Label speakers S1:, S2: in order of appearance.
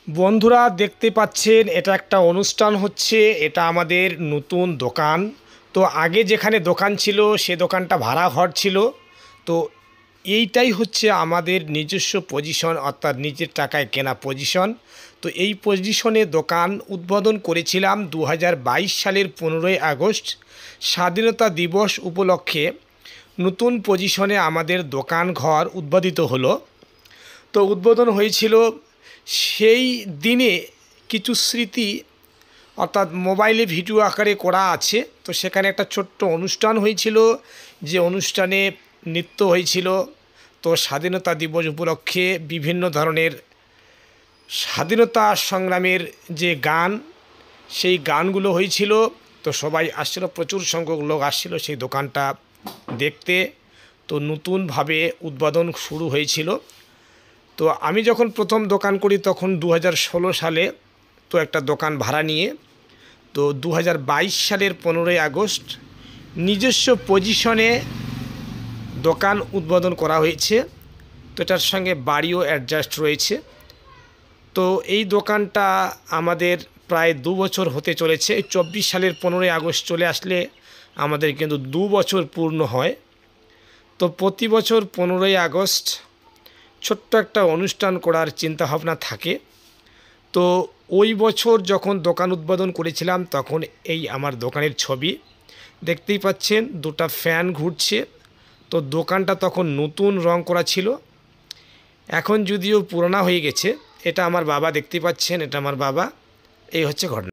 S1: বন্ধুরা দেখতে পাচ্ছেন এটা একটা অনুষ্ঠান হচ্ছে। এটা আমাদের নতুন দোকান। তো আগে যেখানে দোকান ছিল সে দোকানটা ভাড়া ঘর ছিল। তো এইটাই হচ্ছে আমাদের নিজস্ব পজিশন, অর্থাৎ নিজের টাকায় কেনা পজিশন। তো এই পজিশনে দোকান উদ্বোধন করেছিলাম 2022 সালের 15ই আগস্ট, স্বাধীনতা দিবস উপলক্ষে। নতুন পজিশনে আমাদের দোকান ঘর উদ্বোধিত হলো। তো উদ্বোধন হয়েছিল সেই দিনে কিছু স্মৃতি, অর্থাৎ মোবাইলে ভিডিও আকারে করা আছে। তো সেখানে একটা ছোট্ট অনুষ্ঠান হয়েছিল, যে অনুষ্ঠানে নৃত্য হয়েছিল। তো স্বাধীনতা দিবস উপলক্ষে বিভিন্ন ধরনের স্বাধীনতা সংগ্রামের যে গান, সেই গানগুলো হয়েছিল। তো সবাই আসছিল, প্রচুর সংখ্যক লোক আসছিল সেই দোকানটা দেখতে। তো নতুনভাবে উদ্বোধন শুরু হয়েছিল। তো আমি যখন প্রথম দোকান করি তখন 2016 সালে তো একটা দোকান ভাড়া নিয়ে, তো 2022 সালের 15ই আগস্ট নিজস্ব পজিশনে দোকান উদ্বোধন করা হয়েছে। তো এটার সঙ্গে বাড়িও অ্যাডজাস্ট রয়েছে। তো এই দোকানটা আমাদের প্রায় 2 বছর হতে চলেছে। 24 সালের 15ই আগস্ট চলে আসলে আমাদের কিন্তু 2 বছর পূর্ণ হয়। তো প্রতি বছর 15ই আগস্ট ছোট্ট একটা অনুষ্ঠান করার চিন্তাভাবনা থাকে। তো ওই বছর যখন দোকান উদ্বোধন করেছিলাম তখন এই আমার দোকানের ছবি দেখতেই পাচ্ছেন, দুটো ফ্যান ঘুরছে। তো দোকানটা তখন নতুন রং করা ছিল, এখন যদিও পুরোনো হয়ে গেছে। এটা আমার বাবা, দেখতেই পাচ্ছেন এটা আমার বাবা। এই হচ্ছে ঘটনা।